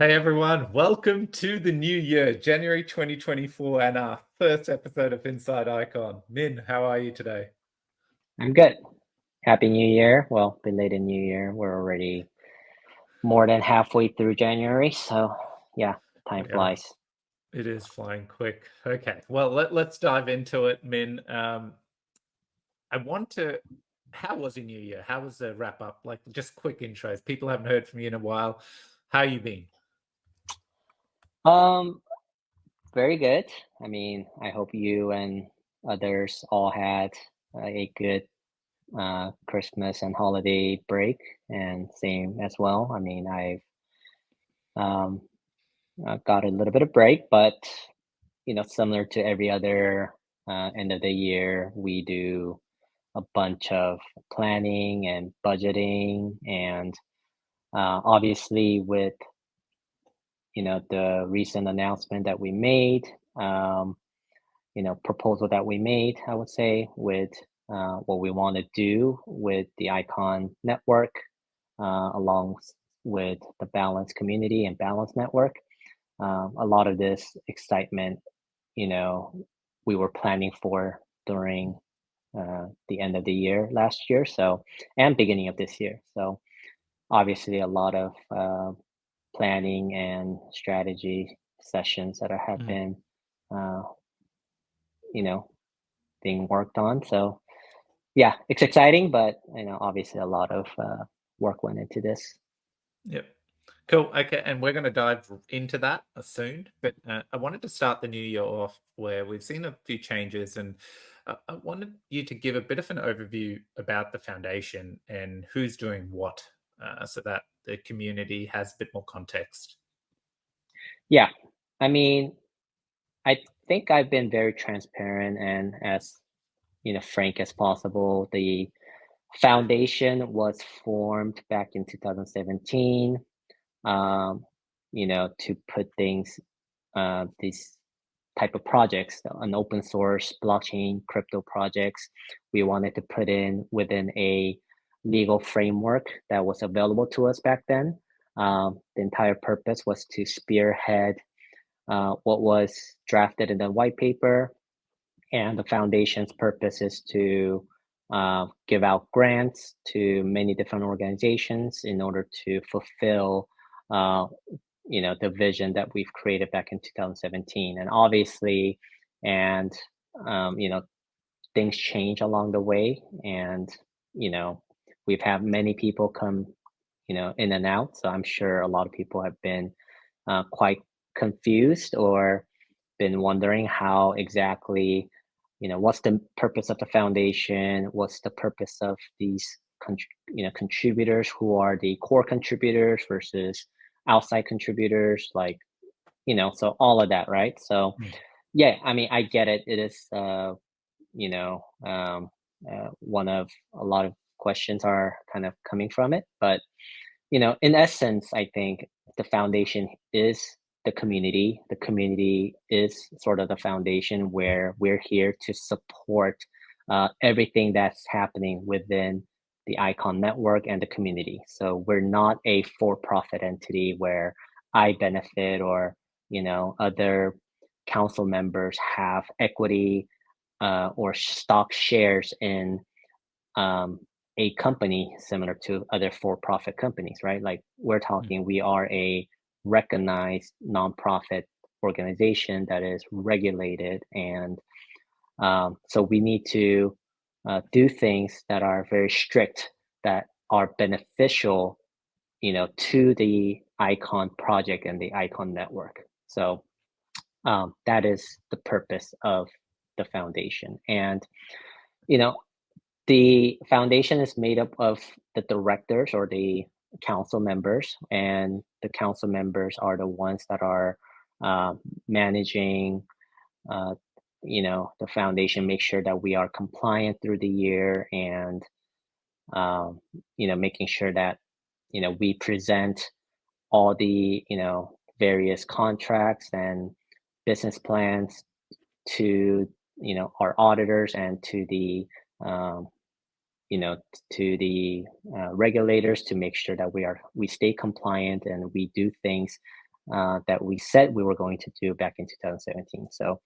Hey everyone, welcome to the new year, January 2024, and our first episode of Inside Icon. Min, how are you today? I'm good. Happy New Year. Well, belated New Year. We're already more than halfway through January, so yeah, time We are. flies. It is flying quick. Okay, well, let's dive into it, Min. I want to. How was your new year? How was the wrap up? Like, just quick intros. People haven't heard from you in a while. How you been? Um, Very good. I mean, I hope you and others all had a good Christmas and holiday break, and same as well. I mean, um, I've got a little bit of break, but similar to every other end of the year, we do a bunch of planning and budgeting and obviously with the recent announcement that we made, um, proposal that we made, I would say, with what we want to do with the Icon network, along with the Balance community and Balance network. A lot of this excitement, you know, we were planning for during the end of the year last year, so and beginning of this year. So obviously, a lot of planning and strategy sessions that have Mm. been, uh, you know, being worked on. So yeah, it's exciting, but obviously, a lot of work went into this. Yep. Cool. Okay, and we're going to dive into that soon. But I wanted to start the new year off where we've seen a few changes, and I wanted you to give a bit of an overview about the foundation and who's doing what, so that the community has a bit more context. Yeah, I mean, I think I've been very transparent and as frank as possible. The foundation was formed back in 2017, um, to put these type of projects, an open source blockchain crypto projects. We wanted to put in within a legal framework that was available to us back then. The entire purpose was to spearhead what was drafted in the white paper, and the foundation's purpose is to give out grants to many different organizations in order to fulfill uh, the vision that we've created back in 2017. And obviously, and things change along the way, and you know we've had many people come in and out, so I'm sure a lot of people have been quite confused or been wondering how exactly, what's the purpose of the foundation, what's the purpose of these contributors, who are the core contributors versus outside contributors, like, so all of that, right? So Mm. yeah, I mean, I get it. It is you know one of a lot of questions are kind of coming from it, but in essence, I think the foundation is the community. The community is sort of the foundation where we're here to support everything that's happening within the Icon network and the community. So we're not a for-profit entity where I benefit or other council members have equity or stock shares in um, a company similar to other for-profit companies, right? Like, we're Mm. talking, we are a recognized nonprofit organization that is regulated, and so we need to do things that are very strict, that are beneficial, to the Icon project and the Icon network. So that is the purpose of the foundation, and you know the foundation is made up of the directors or the council members, and the council members are the ones that are uh, managing, uh, the foundation, make sure that we are compliant through the year, and um, making sure that we present all the various contracts and business plans to our auditors and to the um, regulators, to make sure that we stay compliant and we do things that we said we were going to do back in 2017. So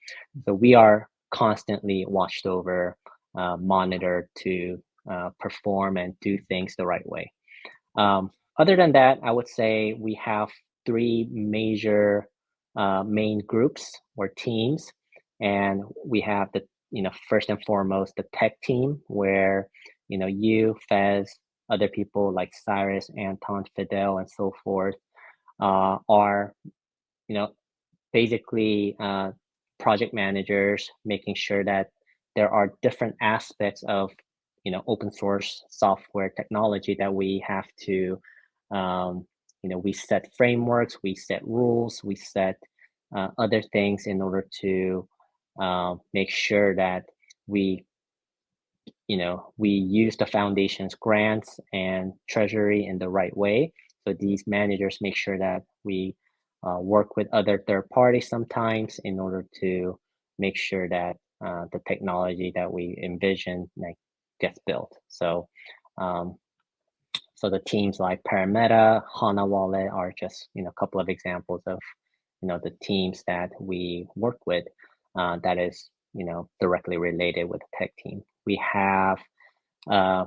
we are constantly watched over, monitored to perform and do things the right way. Other than that, I would say we have three major main groups or teams, and we have the first and foremost the tech team where you, Fez, other people like Cyrus, Anton, Fidel, and so forth are you know basically project managers, making sure that there are different aspects of open source software technology that we have to we set frameworks, we set rules, we set other things in order to make sure that we we use the foundation's grants and treasury in the right way. So these managers make sure that we work with other third parties sometimes in order to make sure that the technology that we envision gets built. Um, so the teams like Parameta, HANA Wallet are just a couple of examples of the teams that we work with that is directly related with the tech team. We have uh,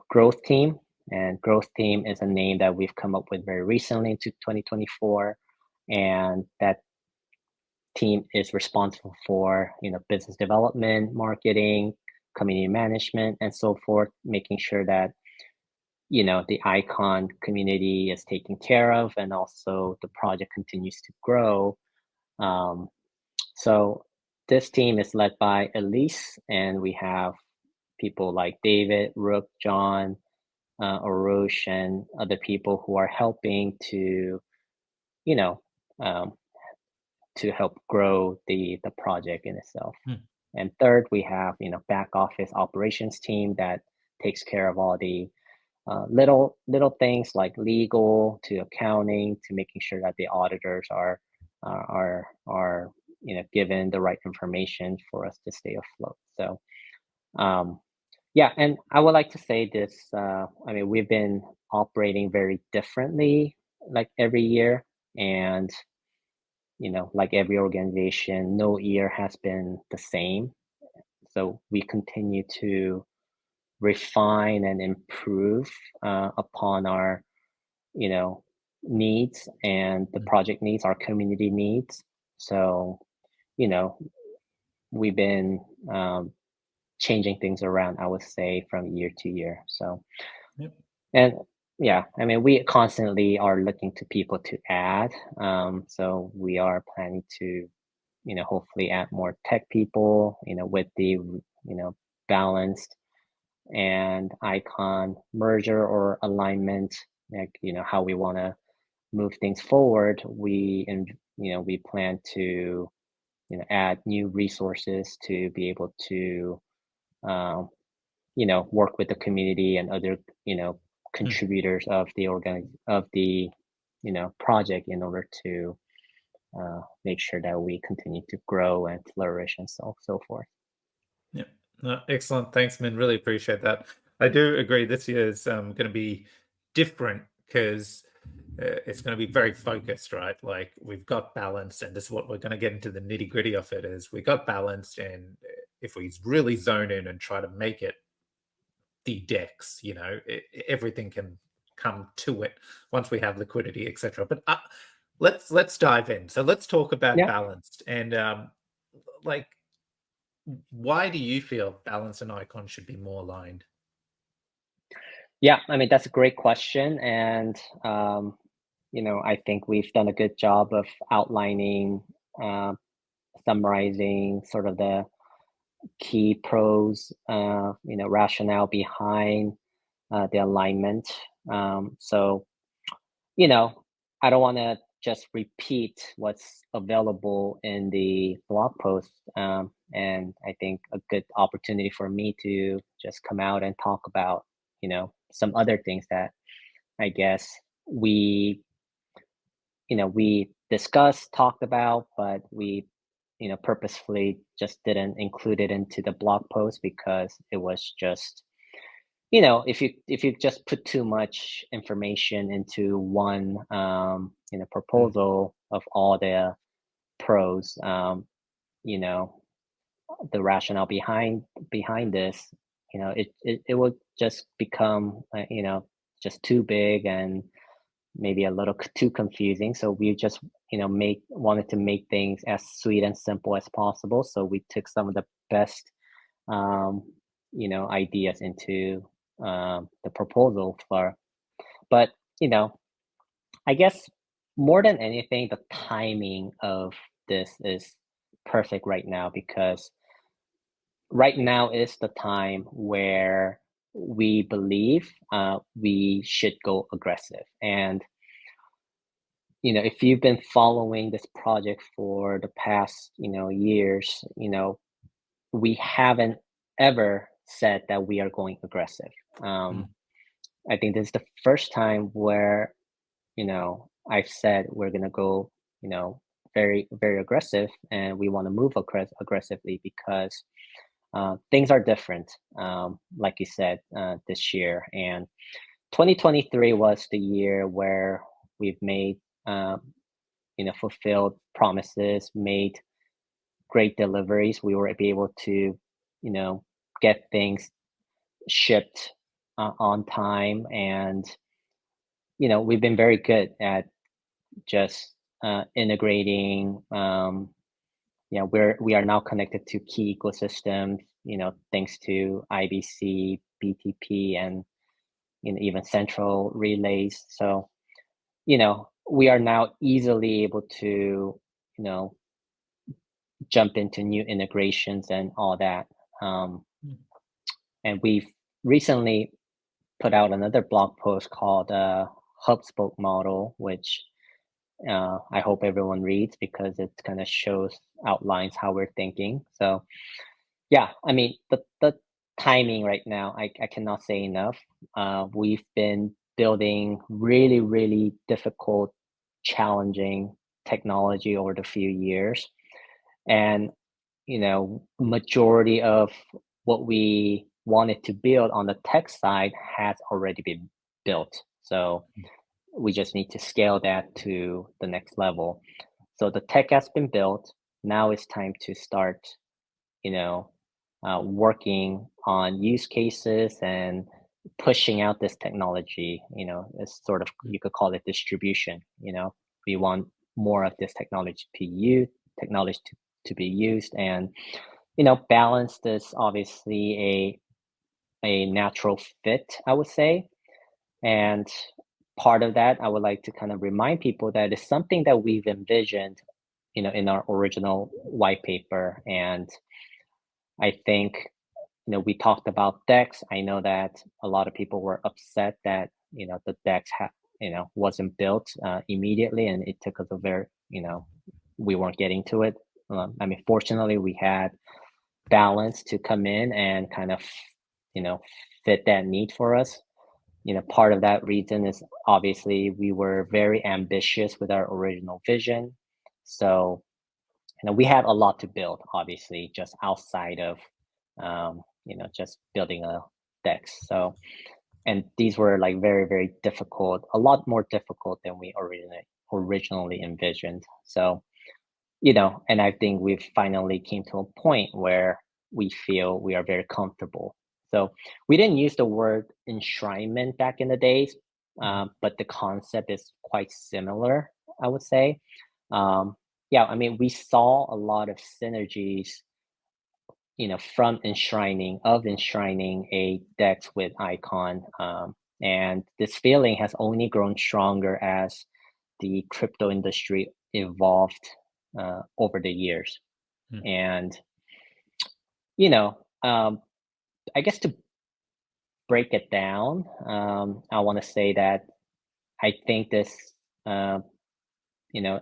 growth team, and growth team is a name that we've come up with very recently into 2024, and that team is responsible for business development, marketing, community management, and so forth, making sure that the icon community is taken care of and also the project continues to grow. um, so this team is led by Elise, and we have people like David, Rook, John, Arush, and other people who are helping to, you know, um, to help grow the project in itself. Hmm. And third, we have back office operations team that takes care of all the little things like legal to accounting to making sure that the auditors are given the right information for us to stay afloat. So yeah, and I would like to say this. I mean, we've been operating very differently, like every year, and like every organization, no year has been the same. So we continue to refine and improve upon our you know, needs and the Hmm. project needs, our community needs. So, you know, we've been changing things around, I would say, from year to year. So, Yep. and yeah, I mean, we constantly are looking to people to add. So we are planning to, hopefully add more tech people, with the, balanced and icon merger or alignment, like, how we want to move things forward. We plan to add new resources to be able to um, work with the community and other Hmm. contributors of the project in order to make sure that we continue to grow and flourish and so forth. Yeah. No, excellent. Thanks, man. Really appreciate that. I do agree this year is going to be different because it's going to be very focused, right? Like we've got balance, and this is what we're going to get into the nitty gritty of it is we got balanced, and if we really zone in and try to make it the decks, everything can come to it once we have liquidity, etc. But let's dive in. So let's talk about Yeah. balanced and like why do you feel balance and icon should be more aligned? Yeah, I mean, that's a great question. And, I think we've done a good job of outlining, uh, summarizing sort of the key pros, rationale behind the alignment. So, you know, I don't want to just repeat what's available in the blog post. And I think a good opportunity for me to just come out and talk about, some other things that I guess we, we discussed, talked about, but we, purposefully just didn't include it into the blog post because it was just, if you just put too much information into one Mm, proposal of all the pros, you know, the rationale behind this, it will just become just too big and maybe a little too confusing. So we just make wanted to make things as sweet and simple as possible. So we took some of the best um, ideas into the proposal for. But you know, I guess more than anything, the timing of this is perfect right now because right now is the time where we believe we should go aggressive. And if you've been following this project for the past years, we haven't ever said that we are going aggressive. mm, um, I think this is the first time where I've said we're gonna go very very aggressive, and we want to move aggressively because things are different, like you said, this year. And 2023 was the year where we've made, um, fulfilled promises, made great deliveries. We were able to, get things shipped on time, and we've been very good at just integrating. We are now connected to key ecosystems. Thanks to IBC, BTP, and even central relays. So we are now easily able to know jump into new integrations and all that. Um, mm. and we've recently put out another blog post called Hub Spoke Model, which I hope everyone reads because it kind of shows outlines how we're thinking. So yeah, I mean the timing right now, I cannot say enough. We've been building really really difficult, challenging technology over the few years, and majority of what we wanted to build on the tech side has already been built. So we just need to scale that to the next level. So the tech has been built. Now it's time to start, you know, working on use cases and pushing out this technology. It's sort of, Mm, you could call it distribution. We want more of this technology to be used, and balance is obviously a natural fit, I would say. And part of that, I would like to kind of remind people that it's something that we've envisioned, in our original white paper. And I think, we talked about decks. I know that a lot of people were upset that, the decks wasn't built immediately, and it took us a very, we weren't getting to it. I mean, fortunately, we had balance to come in and kind of, you know, fit that need for us. Part of that reason is obviously we were very ambitious with our original vision. So, we had a lot to build, obviously, just outside of, just building a Dex. So, and these were like very, very difficult, a lot more difficult than we originally envisioned. So, and I think we've finally came to a point where we feel we are very comfortable. So we didn't use the word enshrinement back in the days, mhm, but the concept is quite similar, I would say. Um, yeah, I mean, we saw a lot of synergies, from enshrining a DEX with Icon. And this feeling has only grown stronger as the crypto industry evolved over the years. mm, And, you know, um, I guess to break it down, I want to say that I think this, uh,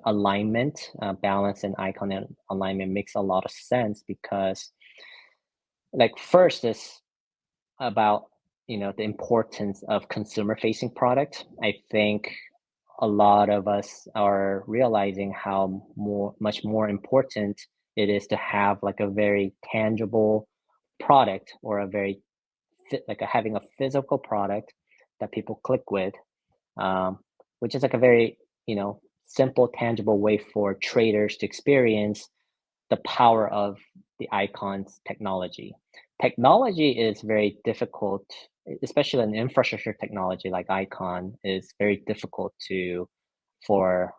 alignment, balance, and icon alignment makes a lot of sense because, like, first is about the importance of consumer facing product. I think a lot of us are realizing how much more important it is to have like a very tangible product or a very having a physical product that people click with, um, which is like a very, simple, tangible way for traders to experience the power of the icons technology. Technology is very difficult, especially an infrastructure technology like icon is very difficult to for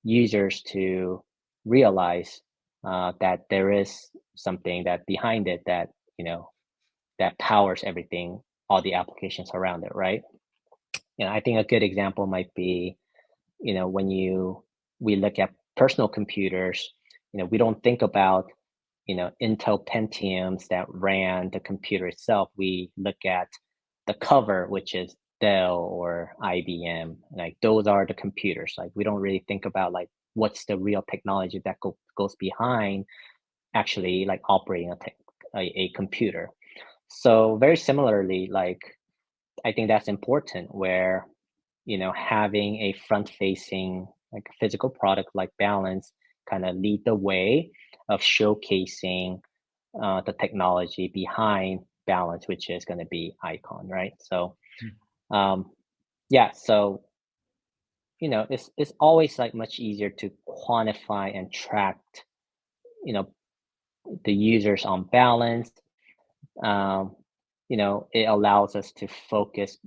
users to realize that there is something that behind it that that powers everything, all the applications around it, right? I think a good example might be, when we look at personal computers, we don't think about, Intel Pentiums that ran the computer itself. We look at the cover, which is Dell or IBM. Like those are the computers. Like we don't really think about like what's the real technology that goes behind actually like operating a computer. So very similarly, like I think that's important where, having a front facing like physical product like Balance kind of lead the way of showcasing the technology behind Balance, which is going to be Icon, right? So, Mm. um, yeah, so it's always like much easier to quantify and track, you know, the users on Balance. Um, it allows us to focus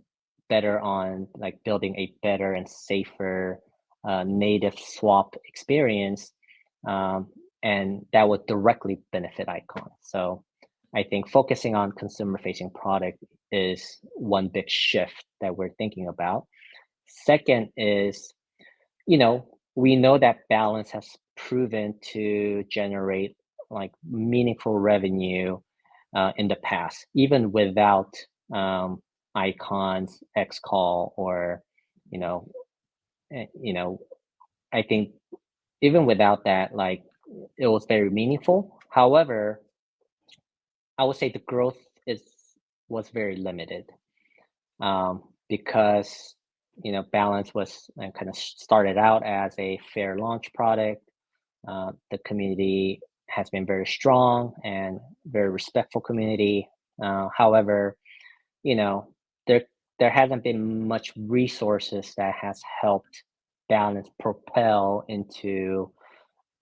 better on like building a better and safer native swap experience, um, and that would directly benefit Icon. So I think focusing on consumer facing product is one big shift that we're thinking about. Second is, we know that Balance has proven to generate like meaningful revenue in the past, even without um, icons, xCall, or you know, you know, I think even without that, like it was very meaningful. However, I would say the growth is was very limited because Balance was kind of started out as a fair launch product. The community has been very strong and very respectful community. However, you know, there there hasn't been much resources that has helped Balance propel into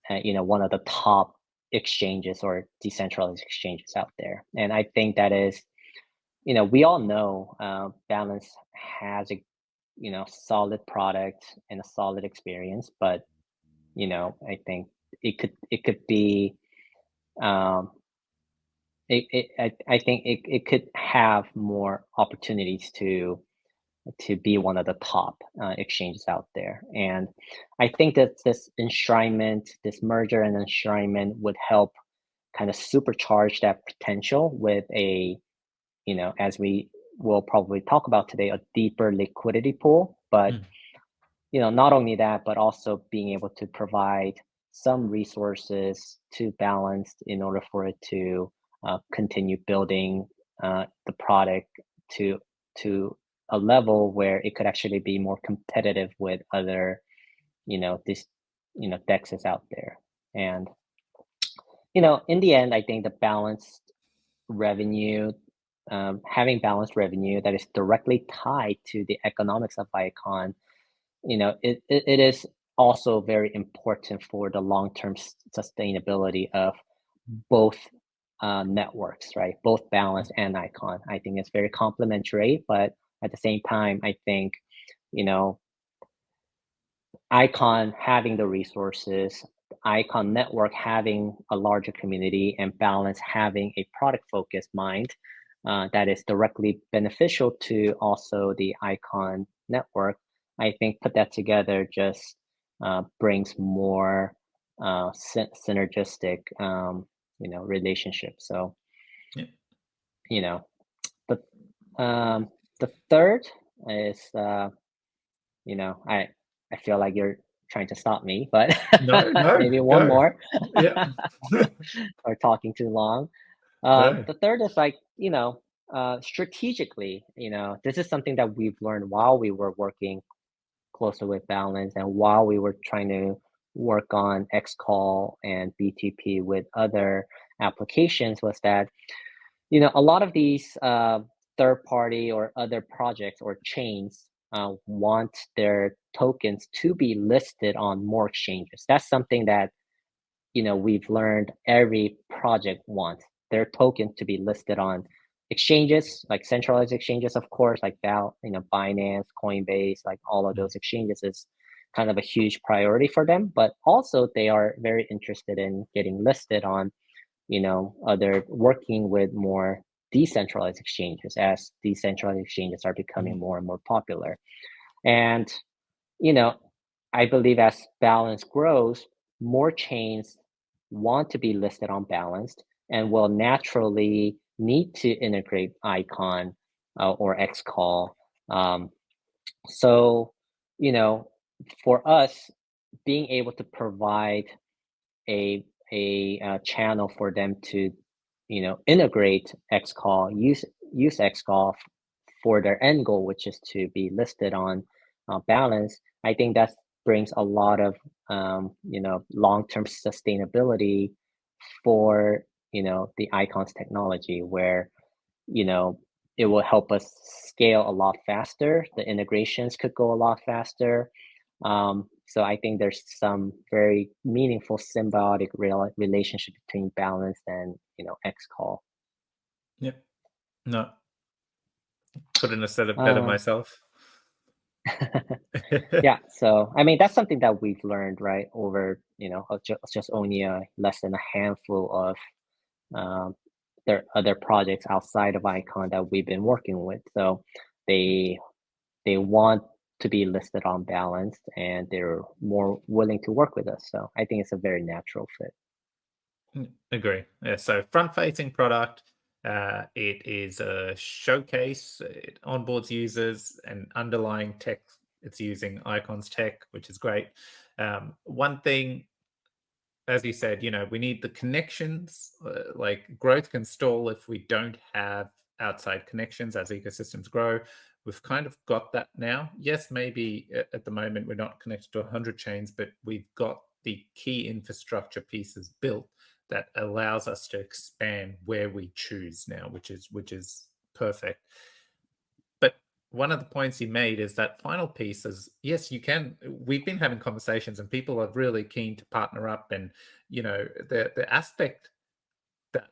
one of the top exchanges or decentralized exchanges out there. And I think that is, we all know Balance has a solid product and a solid experience, but I think it could be um, I think it could have more opportunities to be one of the top exchanges out there. And I think that this enshrinement, this merger and enshrinement would help kind of supercharge that potential with as we will probably talk about today, a deeper liquidity pool. But Mm. not only that, but also being able to provide some resources to Balance in order for it to continue building the product to to a level where it could actually be more competitive with other, this, dexes out there. And in the end, I think the balanced revenue, having balanced revenue that is directly tied to the economics of Icon, it is also very important for the long-term sustainability of both networks, right? Both Balance and Icon. I think it's very complementary, but at the same time, I think, you know, Icon having the resources, Icon network having a larger community, and Balance having a product focused mind that is directly beneficial to also the Icon network. I think put that together just brings more synergistic, relationship. So, Yeah. you know, the the third is I feel like you're trying to stop me, but No, no, maybe one go. more Yeah. or talking too long. No. The third is like, strategically, this is something that we've learned while we were working closer with Balance and while we were trying to work on xCall and BTP with other applications was that A lot of these third party or other projects or chains want their tokens to be listed on more exchanges. That's something that we've learned every project wants their token to be listed on exchanges, like centralized exchanges, of course, like Binance, Coinbase, like all of Mm, those exchanges is kind of a huge priority for them. But also they are very interested in getting listed on, other working with more decentralized exchanges as decentralized exchanges are becoming mhm, more and more popular. And you know, I believe as balance grows, more chains want to be listed on balanced and will naturally need to integrate icon or xCall. Um, so, you know, for us, being able to provide a channel for them to integrate xCall, use xCall for their end goal, which is to be listed on balance. I think that brings a lot of long-term sustainability for the icons technology, where you know it will help us scale a lot faster. The integrations could go a lot faster. So I think there's some very meaningful symbiotic relationship between balance and xCall. yep. No, couldn't have said it better Um, myself. yeah, so I mean that's something that we've learned right over just only less than a handful of um, there other projects outside of Icon that we've been working with. So they they want to be listed on balance and they're more willing to work with us. So I think it's a very natural fit. Agree. Yeah, so front-facing product, it is a showcase. It onboards users and underlying tech. It's using Icons tech, which is great. One thing, as you said, we need the connections. Like growth can stall if we don't have outside connections as ecosystems grow. We've kind of got that now. Yes, maybe at the moment we're not connected to 100 chains, but we've got the key infrastructure pieces built that allows us to expand where we choose now, which is perfect. But one of the points you made is that final piece is yes, you can. We've been having conversations, and people are really keen to partner up. And the aspect that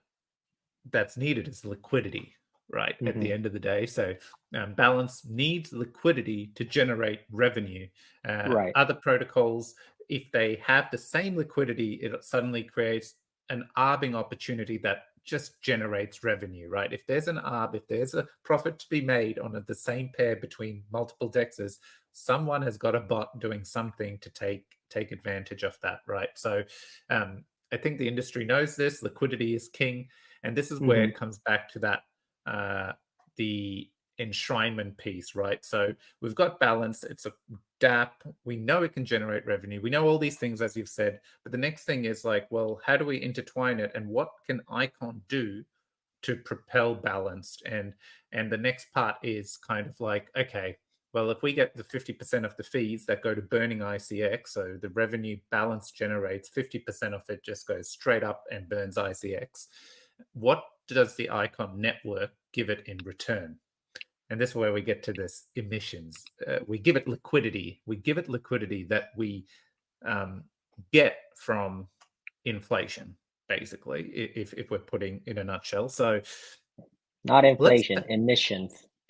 that's needed is liquidity, right? At the Hmm. end of the day, so balance needs liquidity to generate revenue. Right. Other protocols, if they have the same liquidity, it suddenly creates an arbing opportunity that just generates revenue, right? If there's an arb, if there's a profit to be made on the same pair between multiple dexes, someone has got a bot doing something to take advantage of that, right? So I think the industry knows this. Liquidity is king, and this is where Hmm. it comes back to that the enshrinement piece, right? So we've got balance. It's a DApp. We know it can generate revenue. We know all these things, as you've said. But the next thing is like, well, how do we intertwine it, and what can Icon do to propel balanced? And the next part is kind of like, okay, well, if we get the 50% of the fees that go to burning ICX, so the revenue balance generates 50% of it just goes straight up and burns ICX. What does the Icon network give it in return? And this is where we get to this emissions. We give it liquidity. We give it liquidity that we um, get from inflation, basically, if we're putting in a nutshell. So Not let's inflation,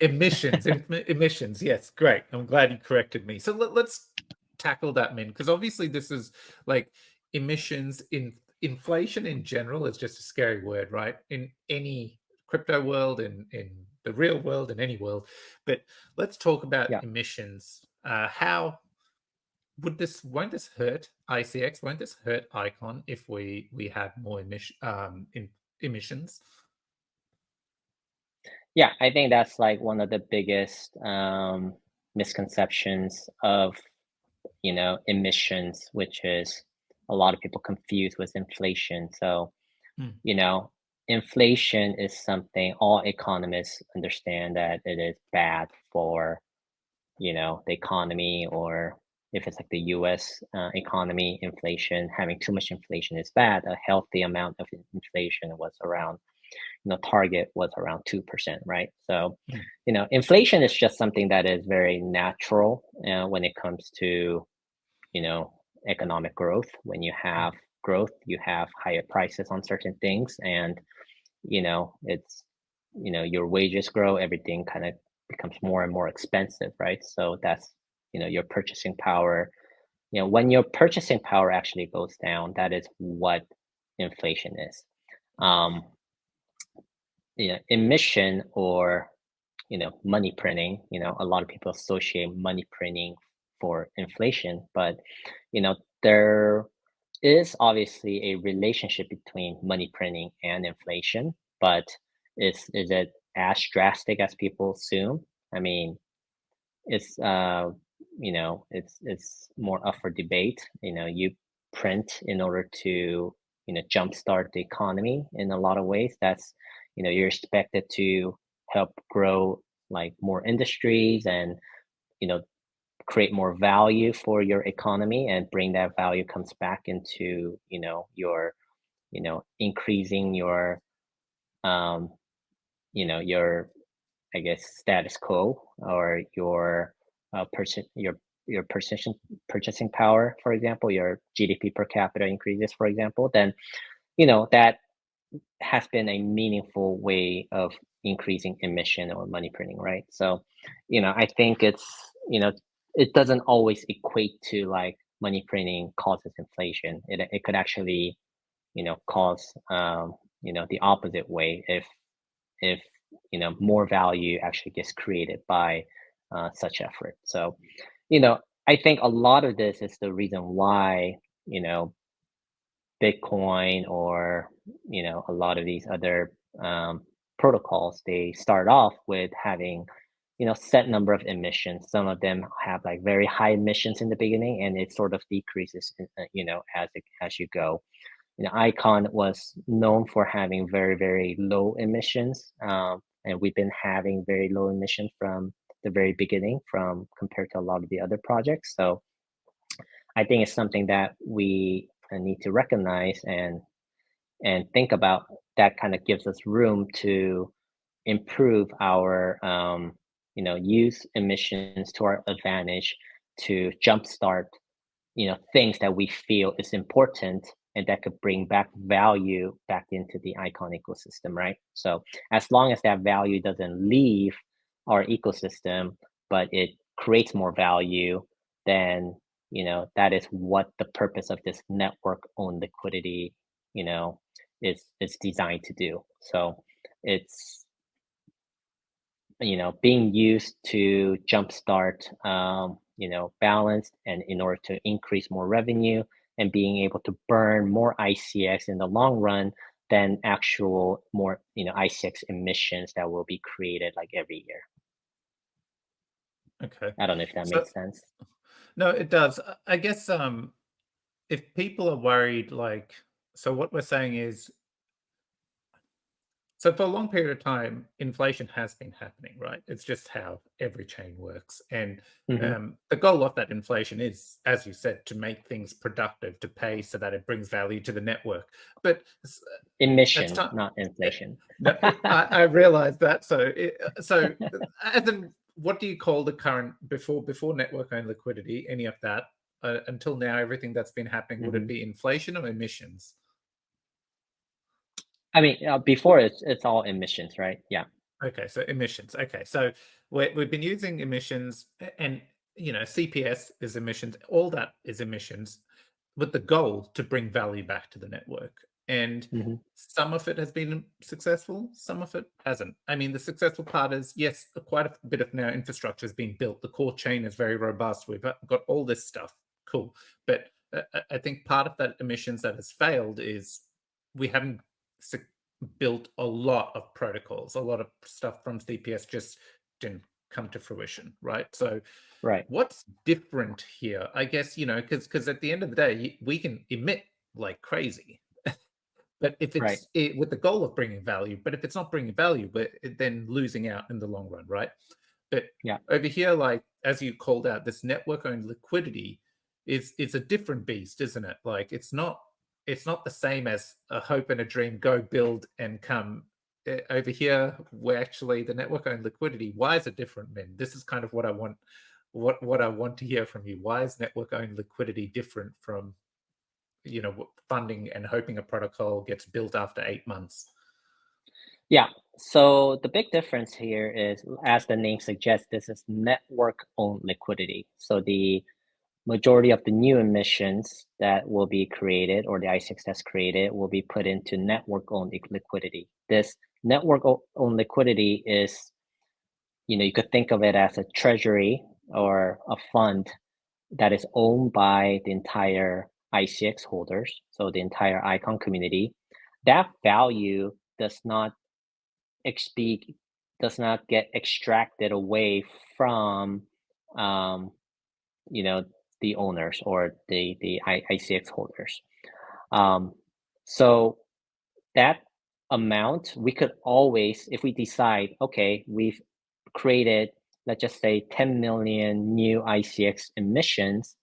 emissions. emissions. Yes, great. I'm glad you corrected me. So let's tackle that, Min, because obviously this is like emissions in inflation in general is just a scary word, right? In any crypto world, in the real world, in any world. But let's talk about Yeah. emissions. How would this won't this hurt ICX? Won't this hurt Icon if we have more emissions? Yeah, I think that's like one of the biggest misconceptions of emissions, which is a lot of people confuse with inflation. So Hmm. you know, inflation is something all economists understand that it is bad for the economy, or if it's like the US economy, inflation, having too much inflation is bad. A healthy amount of inflation was around target was around 2%, right? So, Mm, inflation is just something that is very natural when it comes to, you know, economic growth. When you mm, have growth, you have higher prices on certain things, and it's your wages grow, everything kind of becomes more and more expensive, right? So that's your purchasing power. When your purchasing power actually goes down, that is what inflation is. um emission, or money printing. A lot of people associate money printing for inflation, but there is obviously a relationship between money printing and inflation, but is it as drastic as people assume? I mean, it's more up for debate. You print in order to jumpstart the economy in a lot of ways. That's you're expected to help grow like more industries, and you know create more value for your economy, and bring that value comes back into your increasing um your, I guess, status quo, or your purchasing power, for example, your GDP per capita increases, for example. Then that has been a meaningful way of increasing emission or money printing, right? So, I think it doesn't always equate to like money printing causes inflation. It could actually, cause the opposite way, if more value actually gets created by such effort. So, I think a lot of this is the reason why you know Bitcoin, or a lot of these other protocols, they start off with having set number of emissions. Some of them have like very high emissions in the beginning, and it sort of decreases as you go. Icon was known for having very, very low emissions, and we've been having very low emission from the very beginning, from compared to a lot of the other projects. So I think it's something that we need to recognize and think about. That kind of gives us room to improve our use emissions to our advantage, to jumpstart things that we feel is important, and that could bring back value back into the icon ecosystem, right? So as long as that value doesn't leave our ecosystem, but it creates more value, then that is what the purpose of this network owned liquidity you know is designed to do. So it's being used to jumpstart, balance, and in order to increase more revenue, and being able to burn more ICX in the long run than actual more, ICX emissions that will be created like every year. okay. I don't know if that So makes sense. no, it does. I guess if people are worried, like, so what we're saying is, so for a long period of time, inflation has been happening, right? It's just how every chain works. And Hmm. the goal of that inflation is, as you said, to make things productive, to pay so that it brings value to the network. But that's Emission, time. not inflation. No, I realize that. So, as in, what do you call the current before network owned liquidity? Any of that until now? Everything that's been happening, would it Hmm. be inflation or emissions? I mean, before it's all emissions, right? Yeah. Okay, so emissions. Okay, so we've been using emissions, and CPS is emissions. All that is emissions, with the goal to bring value back to the network. And Hmm. some of it has been successful, some of it hasn't. I mean, the successful part is, yes, quite a bit of now infrastructure has been built. The core chain is very robust. We've got all this stuff. Cool, but I think part of that emissions that has failed is we haven't built a lot of protocols. A lot of stuff from CPS just didn't come to fruition, right? So Right. what's different here? I guess, because at the end of the day, we can emit like crazy, but if Right. with the goal of bringing value, but if it's not bringing value, we're then losing out in the long run, right? But Yeah. over here, like as you called out, this network owned liquidity is a different beast, isn't it? Like it's not the same as a hope and a dream, go build and come. over here, we're actually the network owned liquidity. Why is it different, Min? This is kind of what I want. What I want to hear from you. Why is network owned liquidity different from funding and hoping a protocol gets built after 8 months? Yeah. So the big difference here is, as the name suggests, this is network-owned liquidity. So the majority of the new emissions that will be created, or the ICX that's created, will be put into network-owned liquidity. This network-owned liquidity is, you could think of it as a treasury or a fund that is owned by the entire ICX holders, so the entire icon community. That value does not speak does not get extracted away from um, you know the owners or the ICX holders. Um, so that amount we could always, if we decide, okay, we've created, let's just say, 10 million new ICX emissions,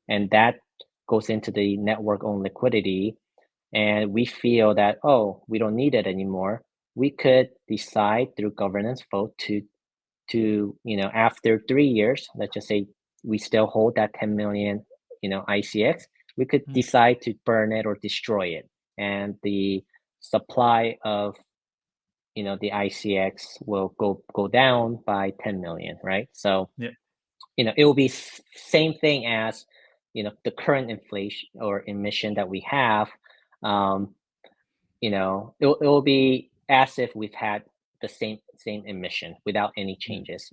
and that goes into the network owned liquidity, and we feel that, oh, we don't need it anymore, we could decide through governance vote to after 3 years, let's just say we still hold that 10 million ICX, we could Mm, decide to burn it or destroy it, and the supply of the ICX will go down by 10 million, right? So yeah. it will be same thing as the current inflation or emission that we have. um, it will be as if we've had the same emission without any Mm, changes,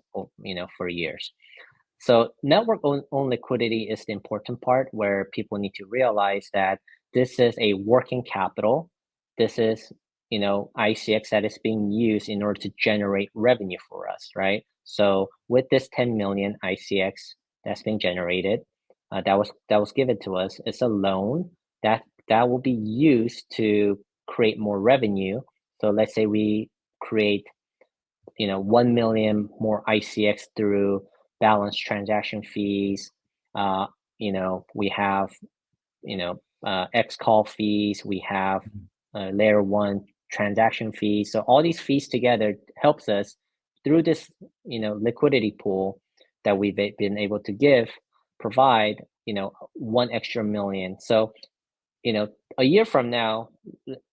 for years. So network owned liquidity is the important part, where people need to realize that this is a working capital. This is, ICX that is being used in order to generate revenue for us, right? So with this 10 million ICX that's being generated, that was given to us, it's a loan that will be used to create more revenue. So let's say we create 1 million more ICX through balance transaction fees. We have, xCall fees, we have mm, layer one transaction fees. So all these fees together helps us through this, liquidity pool that we've been able to provide, 1 extra million. So a year from now,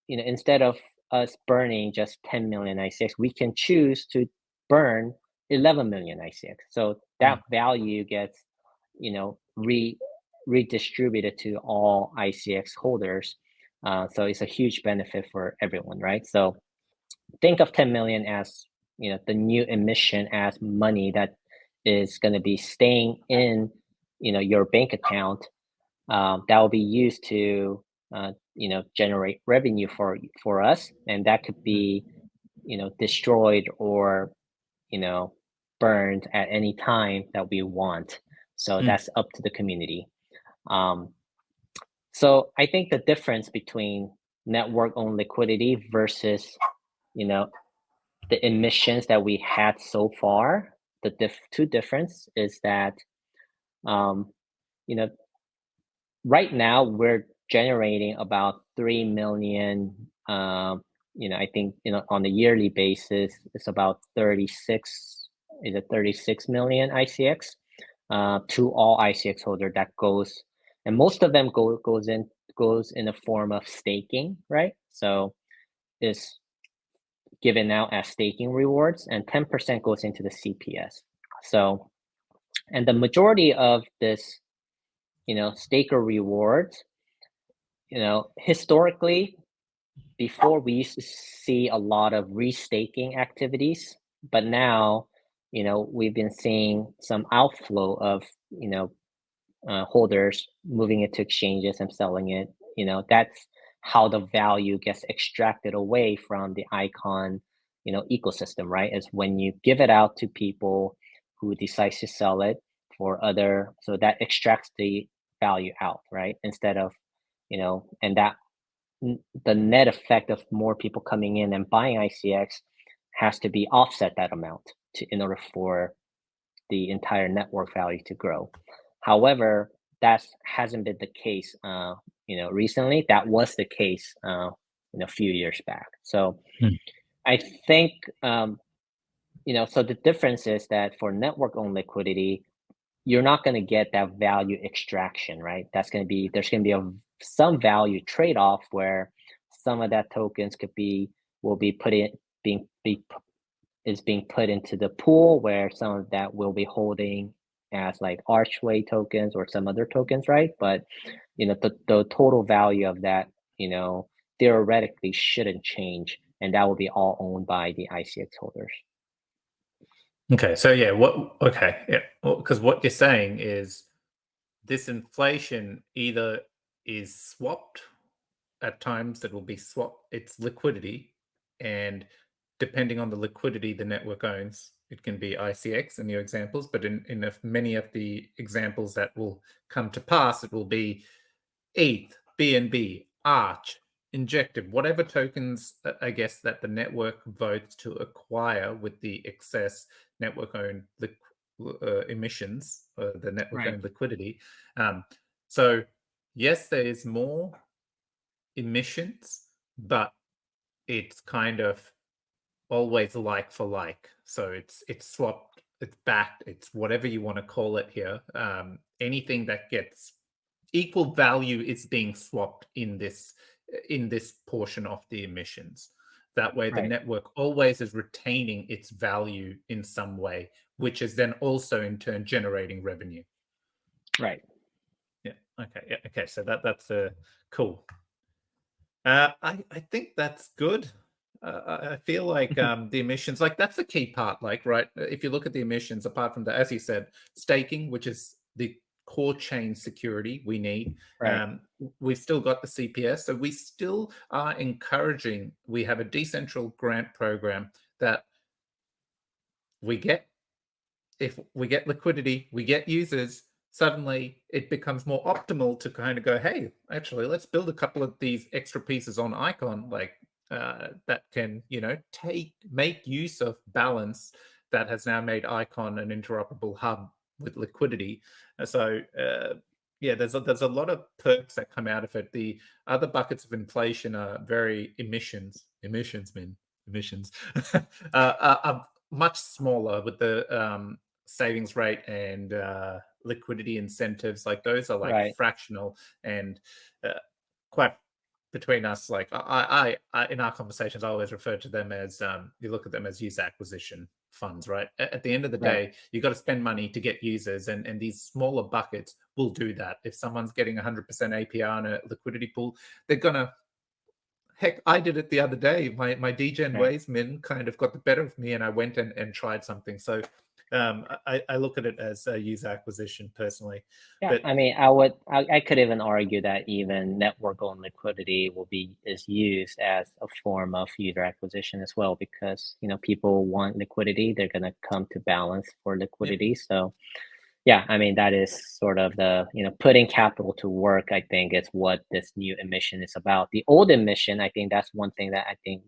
instead of us burning just 10 million ICX, we can choose to burn 11 million ICX. So mm, that value gets, redistributed to all ICX holders. So it's a huge benefit for everyone, right? So think of 10 million as, the new emission as money that is going to be staying in, your bank account, that will be used to generate revenue for us, and that could mm, be destroyed or you know burned at any time that we want. So mm, that's up to the community. um, so I think the difference between network owned liquidity versus you know the emissions that we had so far, the two difference is that um, you know right now we're generating about 3 million. I think on a yearly basis it's about 36 million ICX to all ICX holder that goes, and most of them goes in a form of staking, right? So it's given out as staking rewards, and 10% goes into the CPS. So, and the majority of this staker rewards, historically, before we used to see a lot of restaking activities, but now, we've been seeing some outflow of, holders moving it to exchanges and selling it. That's how the value gets extracted away from the icon, ecosystem, right? Is when you give it out to people who decides to sell it for other, so that extracts the value out, right? Instead of, and that the net effect of more people coming in and buying ICX has to be offset that amount in order for the entire network value to grow. However, that hasn't been the case, recently. That was the case, a few years back. So, mm. I think, so the difference is that for network-owned liquidity, you're not going to get that value extraction, right? There's going to be some value trade-off where some of that tokens will be put in being be is being put into the pool where some of that will be holding as like archway tokens or some other tokens, right? But the total value of that, theoretically shouldn't change, and that will be all owned by the ICX holders. Okay, so yeah, yeah, because what you're saying is this inflation either is swapped at times, that will be swapped, it's liquidity, and depending on the liquidity the network owns, it can be ICX in your examples, but in many of the examples that will come to pass, it will be ETH, BNB, Arch, injected, whatever tokens, I guess, that the network votes to acquire with the excess network-owned emissions, the Right, network-owned liquidity. Um, so, yes, there is more emissions, but it's kind of always like for like. So it's swapped, it's backed, it's whatever you want to call it here. Anything that gets equal value is being swapped in this portion of the emissions. That way, the right, network always is retaining its value in some way, which is then also in turn generating revenue. right. Yeah. Okay. Yeah. Okay. So that's cool. I think that's good. I feel like the emissions, like that's the key part. Like, right, if you look at the emissions, apart from the, as you said, staking, which is the core chain security we need, Right, we've still got the CPS. So we still are encouraging. We have a decentral grant program that we get if we get liquidity, we get users, suddenly it becomes more optimal to kind of go, hey, actually, let's build a couple of these extra pieces on Icon, like that can, make use of balance that has now made Icon an interoperable hub with liquidity. Yeah, there's a lot of perks that come out of it. The other buckets of inflation are very emissions, are much smaller with the savings rate and liquidity incentives. Like those are like right, fractional and quite between us. Like I in our conversations, I always refer to them as you look at them as user acquisition funds, right? At the end of the right, day, you got to spend money to get users, and these smaller buckets will do that. If someone's getting 100% APR on a liquidity pool, they're gonna. Heck, I did it the other day. My DGen right. ways min kind of got the better of me, and I went and tried something. So I look at it as a user acquisition personally. Yeah, But I mean, I could even argue that even network-owned liquidity is used as a form of user acquisition as well, because people want liquidity, they're gonna come to balance for yeah, liquidity. So yeah, I mean that is sort of the putting capital to work. I think is what this new emission is about. The old emission, I think that's one thing that I think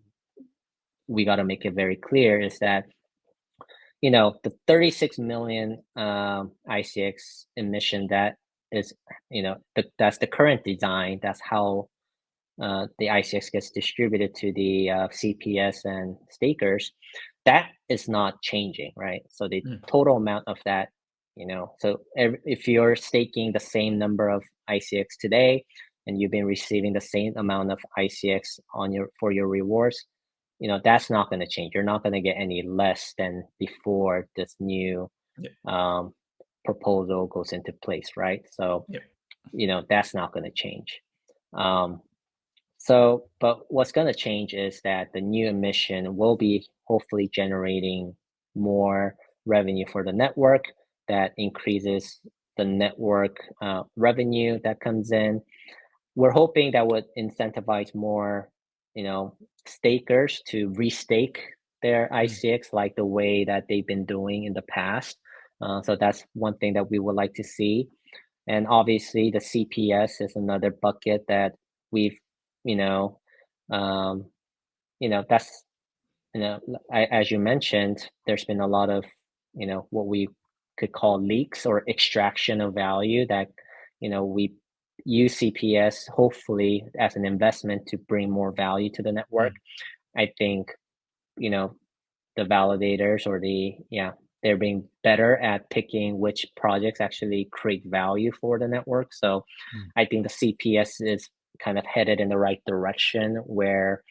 we got to make it very clear is that the 36 million ICX emission that is that's the current design. That's how the ICX gets distributed to the CPS and stakers. That is not changing, right? So the mm, total amount of that, if you're staking the same number of ICX today, and you've been receiving the same amount of ICX for your rewards, that's not going to change. You're not going to get any less than before this new yeah, um, proposal goes into place, right? So yeah, that's not going to change. Um, but what's going to change is that the new emission will be hopefully generating more revenue for the network that increases the network revenue that comes in. We're hoping that would incentivize more, stakers to restake their mm, ICX like the way that they've been doing in the past. So that's one thing that we would like to see. And obviously, the CPS is another bucket that we've, you know, um, that's, as you mentioned, there's been a lot of, what we could call leaks or extraction of value that, we use CPS hopefully as an investment to bring more value to the network. mm, I think you know, the validators or they're being better at picking which projects actually create value for the network. So Mm, I think the CPS is kind of headed in the right direction where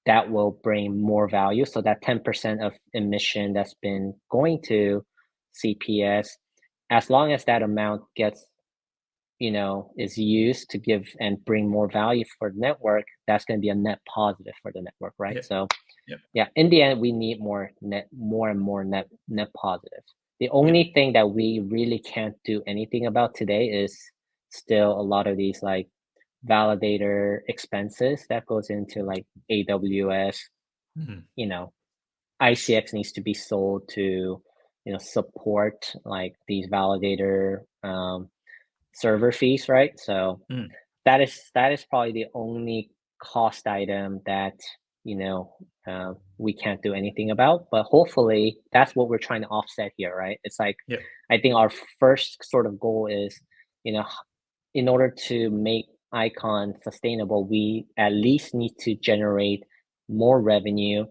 that will bring more value. So that 10% of emission that's been going to CPS, as long as that amount gets, is used to give and bring more value for the network, that's going to be a net positive for the network, right? yep, So yep, yeah, in the end, we need more and more net positive. The yep. only thing that we really can't do anything about today is still a lot of these like validator expenses that goes into like AWS. Mhm, You know, ICX needs to be sold to, support like these validator server fees, right? So mm, that is probably the only cost item that, we can't do anything about, but hopefully that's what we're trying to offset here, right? It's like, yep, I think our first sort of goal is, you know, in order to make Icon sustainable, we at least need to generate more revenue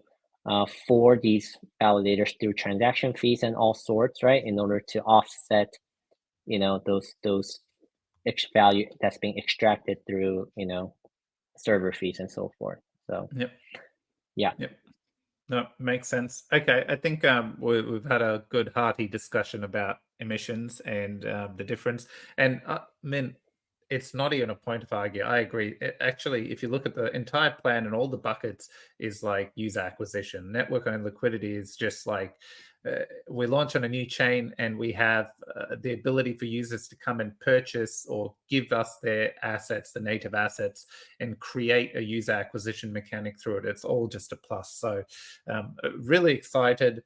for these validators through transaction fees and all sorts, right? In order to offset, those value that's being extracted through, server fees and so forth. So yep, yeah. yep. No, makes sense. Okay, I think we've had a good hearty discussion about emissions and the difference. And Min, it's not even a point of argue. I agree. Actually, if you look at the entire plan and all the buckets, is like user acquisition. Network owned liquidity is just like we launch on a new chain and we have the ability for users to come and purchase or give us their assets, the native assets, and create a user acquisition mechanic through it. It's all just a plus. So really excited.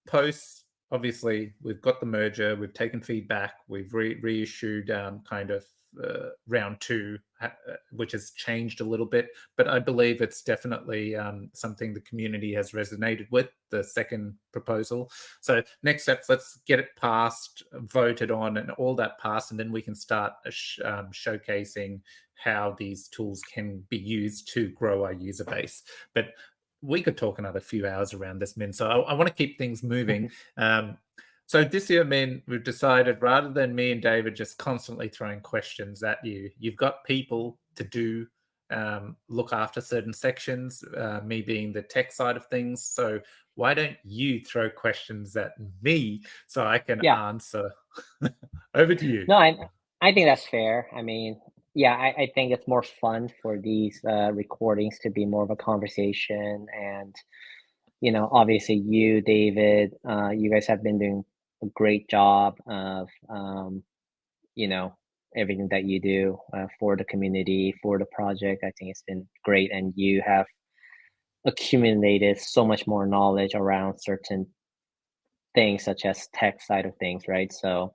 Posts, obviously, we've got the merger, we've taken feedback, we've reissued kind of round two, which has changed a little bit, but I believe it's definitely something the community has resonated with, the second proposal. So next steps, let's get it passed, voted on, and all that passed, and then we can start showcasing how these tools can be used to grow our user base. But we could talk another few hours around this, Min. So I want to keep things moving. So this year, Min, we've decided rather than me and David just constantly throwing questions at you, you've got people to do look after certain sections, me being the tech side of things. So why don't you throw questions at me so I can Yeah. answer? Over to you. No, I think that's fair. I mean, yeah, I think it's more fun for these recordings to be more of a conversation. And, obviously you, David, you guys have been doing a great job of, you know, everything that you do for the community, for the project. I think it's been great. And you have accumulated so much more knowledge around certain things such as tech side of things, right? So,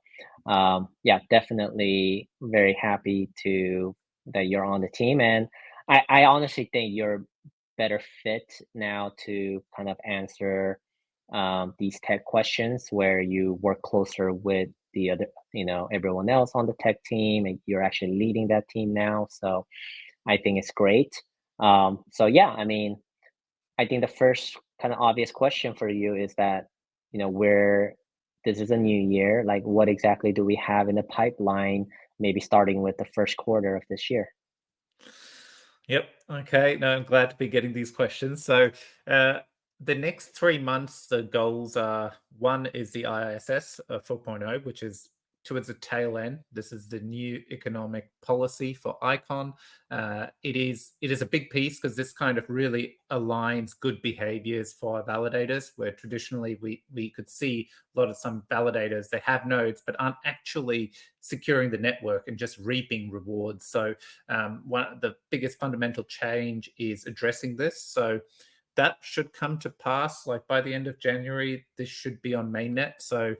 yeah, definitely very happy to that you're on the team, and I honestly think you're better fit now to kind of answer these tech questions where you work closer with the other, everyone else on the tech team, and you're actually leading that team now. So I think it's great. So yeah, I mean, I think the first kind of obvious question for you is that, where this is a new year, like what exactly do we have in the pipeline, maybe starting with the first quarter of this year? Yep. Okay. No, I'm glad to be getting these questions. So, uh, the next 3 months, the goals are one is the ISS 4.0, which is towards the tail end. This is the new economic policy for Icon. It is a big piece because this kind of really aligns good behaviors for our validators, where traditionally we could see a lot of some validators they have nodes but aren't actually securing the network and just reaping rewards. So one the biggest fundamental change is addressing this. So that should come to pass like by the end of January. This should be on mainnet. So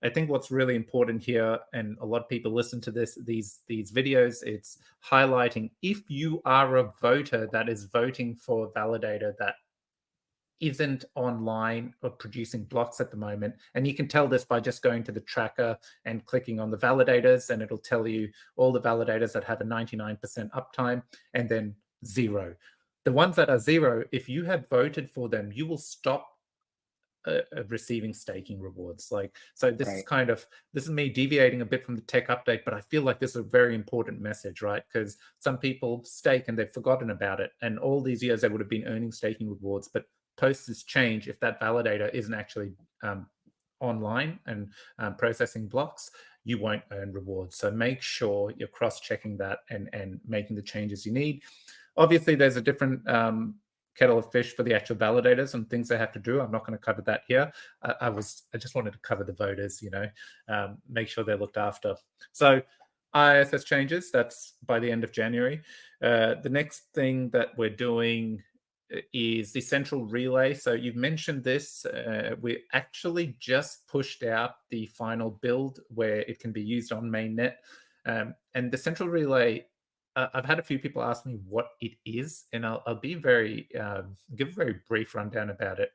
I think what's really important here, and a lot of people listen to these videos, it's highlighting if you are a voter that is voting for a validator that isn't online or producing blocks at the moment. And you can tell this by just going to the tracker and clicking on the validators, and it'll tell you all the validators that have a 99% uptime and then zero. The ones that are 0, if you have voted for them, you will stop receiving staking rewards. Like, so Right. this is me deviating a bit from the tech update, but I feel like this is a very important message, right? Because some people stake and they've forgotten about it, and all these years they would have been earning staking rewards. But post this change, if that validator isn't actually online and processing blocks, you won't earn rewards. So make sure you're cross-checking that and making the changes you need. Obviously, there's a different kettle of fish for the actual validators and things they have to do. I'm not going to cover that here. I just wanted to cover the voters, make sure they're looked after. So ISS changes, that's by the end of January. The next thing that we're doing is the central relay. So you've mentioned this. We actually just pushed out the final build where it can be used on mainnet. And the central relay, I've had a few people ask me what it is, and I'll be give a very brief rundown about it.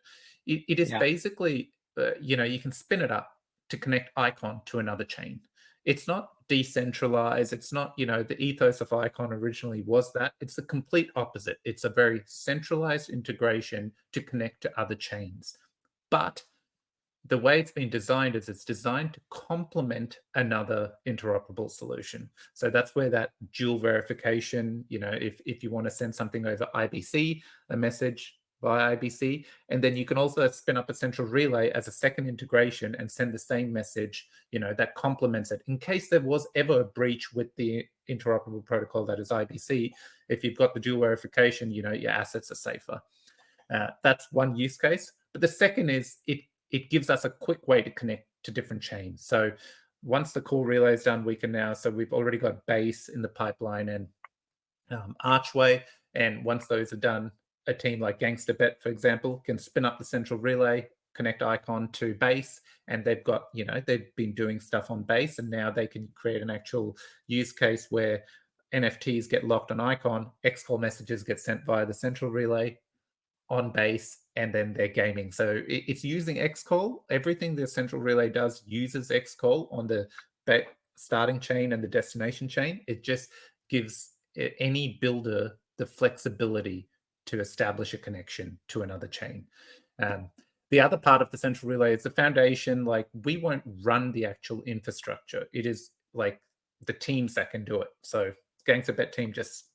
It is Yeah. basically, you can spin it up to connect Icon to another chain. It's not decentralized. It's not, the ethos of Icon originally was that. It's the complete opposite. It's a very centralized integration to connect to other chains. But the way it's been designed is it's designed to complement another interoperable solution. So that's where that dual verification, if you want to send something over IBC, a message via IBC, and then you can also spin up a central relay as a second integration and send the same message, that complements it. In case there was ever a breach with the interoperable protocol that is IBC, if you've got the dual verification, your assets are safer. That's one use case. But the second is it gives us a quick way to connect to different chains. So once the core relay is done, we can now, so we've already got Base in the pipeline and Archway. And once those are done, a team like GangsterBet, for example, can spin up the central relay, connect Icon to Base, and they've got, they've been doing stuff on Base, and now they can create an actual use case where NFTs get locked on Icon, xCall messages get sent via the central relay, on base, and then they're gaming. So it's using xCall. Everything the central relay does uses xCall on the starting chain and the destination chain. It just gives any builder the flexibility to establish a connection to another chain. The other part of the central relay is the foundation. Like, we won't run the actual infrastructure. It is like the teams that can do it. So GangsterBet team just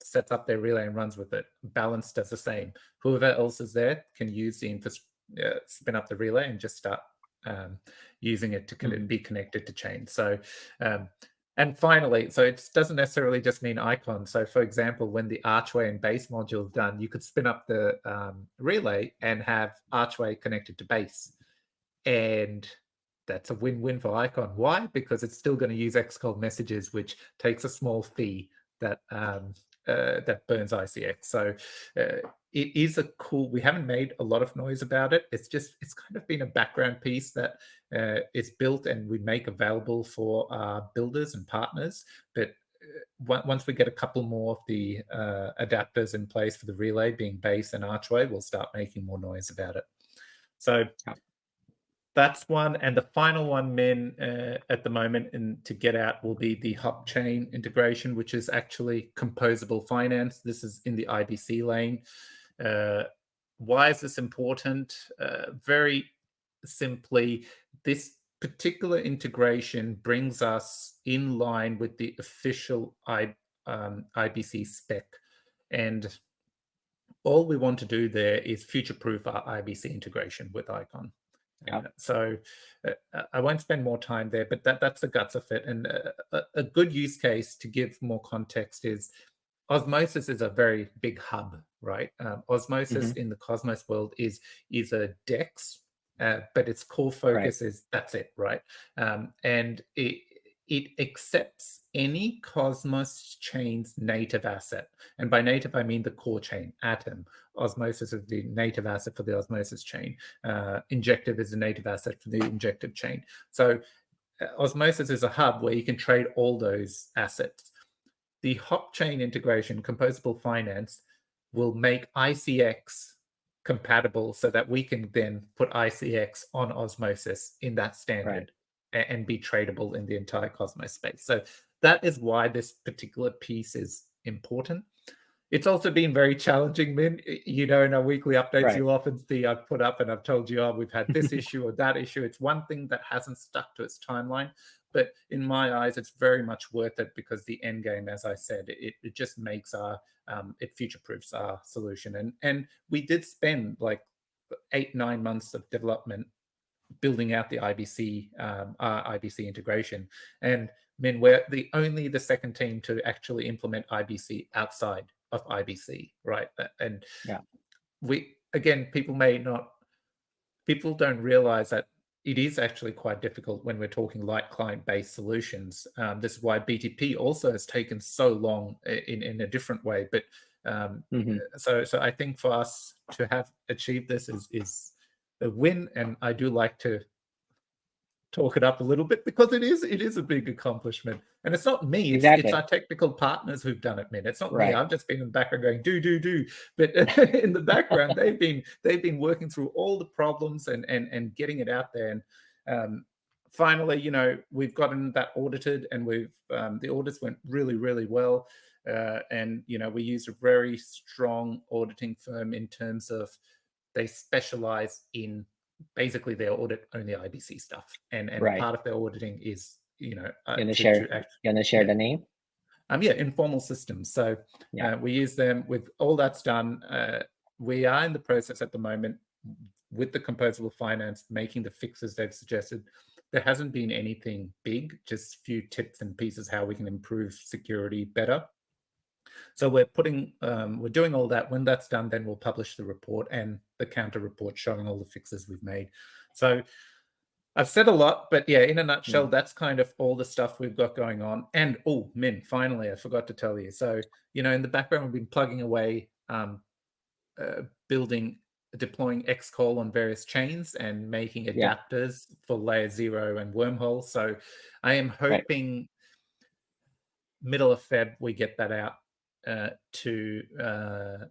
sets up their relay and runs with it. Balance does the same. Whoever else is there can use the spin up the relay and just start using it to be connected to chain. So, and finally, so it doesn't necessarily just mean Icon. So, for example, when the Archway and Base module is done, you could spin up the relay and have Archway connected to Base. And that's a win-win for Icon. Why? Because it's still going to use xCall messages, which takes a small fee that that burns ICX. So it is a cool. We haven't made a lot of noise about it. It's kind of been a background piece that is built and we make available for our builders and partners. But once we get a couple more of the adapters in place for the relay, being Base and Archway, we'll start making more noise about it. So that's one. And the final one, Min, at the moment to get out will be the hop chain integration, which is actually composable finance. This is in the IBC lane. Why is this important? Very simply, this particular integration brings us in line with the official IBC spec. And all we want to do there is future-proof our IBC integration with Icon. So I won't spend more time there, but that's the guts of it. And a good use case to give more context is Osmosis is a very big hub, right? Osmosis in the Cosmos world is a DEX, but its core focus is that's it, right? And it accepts any Cosmos chain's native asset. And by native, I mean the core chain, Atom. Osmosis is the native asset for the Osmosis chain. Injective is the native asset for the Injective chain. So Osmosis is a hub where you can trade all those assets. The hop chain integration, composable finance, will make ICX compatible so that we can then put ICX on Osmosis in that standard and be tradable in the entire Cosmos space. So that is why this particular piece is important. It's also been very challenging, Min. You know, in our weekly updates, Right. you'll often see I've put up and I've told you, oh, we've had this issue or that issue. It's one thing that hasn't stuck to its timeline. But in my eyes, it's very much worth it because the end game, as I said, it just makes it future proofs our solution. And we did spend like 8, 9 months of development building out the IBC IBC integration. And Min, we're the second team to actually implement IBC outside of IBC, right? And Yeah. we again, people don't realize that it is actually quite difficult when we're talking light client-based solutions. This is why BTP also has taken so long in a different way. But Hmm. so I think for us to have achieved this is a win, and I do like to talk it up a little bit because it is a big accomplishment. And it's not me, it's Exactly. our technical partners who've done it, man. It's not me. Right. I've just been in the background going, do. But in the background, they've been working through all the problems and getting it out there. And finally, we've gotten that audited, and the audits went really, really well. And we used a very strong auditing firm in terms of they specialize in basically they audit only IBC stuff, and Right. part of their auditing is You gonna to share? act. You gonna share Yeah, the name? yeah, informal systems. So Yeah. we use them with all that's done. We are in the process at the moment with the composable finance making the fixes they've suggested. There hasn't been anything big, just a few tips and pieces how we can improve security better. So we're doing all that. When that's done, then we'll publish the report and the counter report showing all the fixes we've made. So I've said a lot, but yeah, in a nutshell, Mm. that's kind of all the stuff we've got going on. And oh, Min, finally, I forgot to tell you. So in the background, we've been plugging away, building, deploying xCall on various chains and making Yeah. adapters for layer 0 and wormhole. So I am Right. hoping middle of Feb we get that out uh, to uh,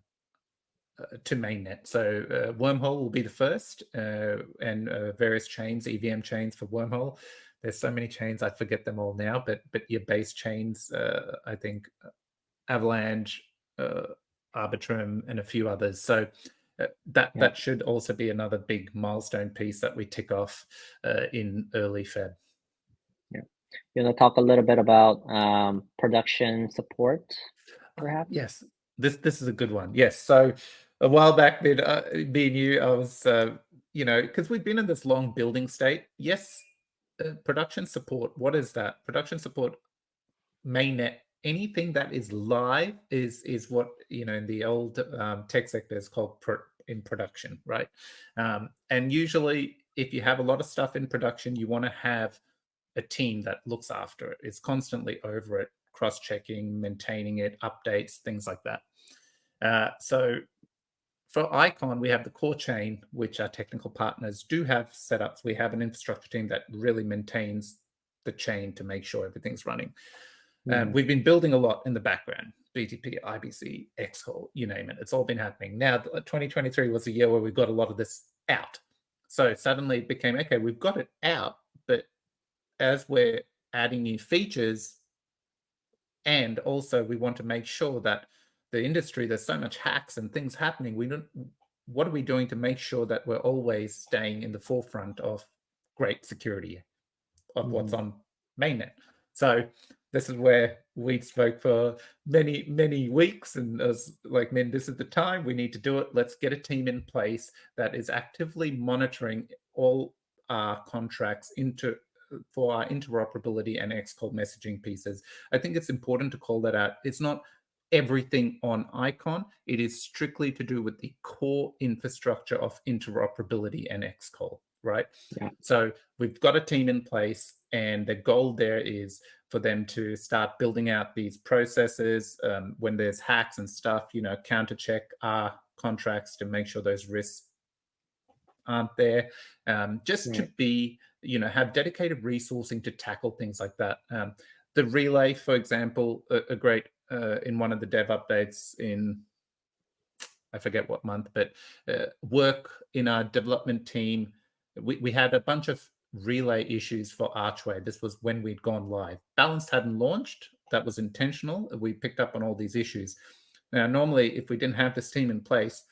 to mainnet. So Wormhole will be the first, and various chains, EVM chains for Wormhole. There's so many chains, I forget them all now. But your base chains, I think Avalanche, uh, Arbitrum, and a few others. So that Yeah. that should also be another big milestone piece that we tick off in early Feb. Yeah. You wanna talk a little bit about production support, perhaps? Yes, this is a good one. Yes, so a while back, me and you, I was, because we've been in this long building state. Yes, production support. What is that? Production support, mainnet. Anything that is live is what in the old tech sector is called in production, right? And usually, if you have a lot of stuff in production, you want to have a team that looks after it, is constantly over it, cross-checking, maintaining it, updates, things like that. So for Icon, we have the core chain, which our technical partners do have setups. We have an infrastructure team that really maintains the chain to make sure everything's running. Mhm. We've been building a lot in the background. BTP, IBC, xCall, you name it. It's all been happening. Now, 2023 was a year where we got a lot of this out. So suddenly it became, okay, we've got it out, but as we're adding new features, and also we want to make sure that the industry, there's so much hacks and things happening. What are we doing to make sure that we're always staying in the forefront of great security of what's Mhm. on mainnet? So this is where we spoke for many, many weeks, and I was like, man, this is the time we need to do it. Let's get a team in place that is actively monitoring all our contracts for our interoperability and xCall messaging pieces. I think it's important to call that out. It's not everything on Icon. It is strictly to do with the core infrastructure of interoperability and xCall, right? Yeah. So we've got a team in place, and the goal there is for them to start building out these processes when there's hacks and stuff, counter check our contracts to make sure those risks aren't there, just to Right. be, have dedicated resourcing to tackle things like that. The relay, for example, a great in one of the dev updates in I forget what month, but work in our development team. We had a bunch of relay issues for Archway. This was when we'd gone live. Balanced hadn't launched. That was intentional. We picked up on all these issues. Now, normally, if we didn't have this team in place,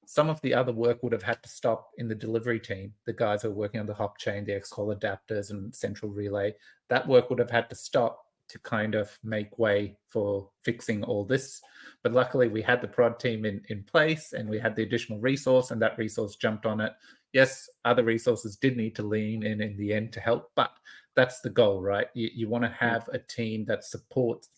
some of the other work would have had to stop in the delivery team. The guys who are working on the hop chain, the xCall adapters, and central relay, that work would have had to stop to kind of make way for fixing all this. But luckily, we had the prod team in place, and we had the additional resource, and that resource jumped on it. Yes, other resources did need to lean in the end to help, but that's the goal, right? You want to Mm, have a team that supports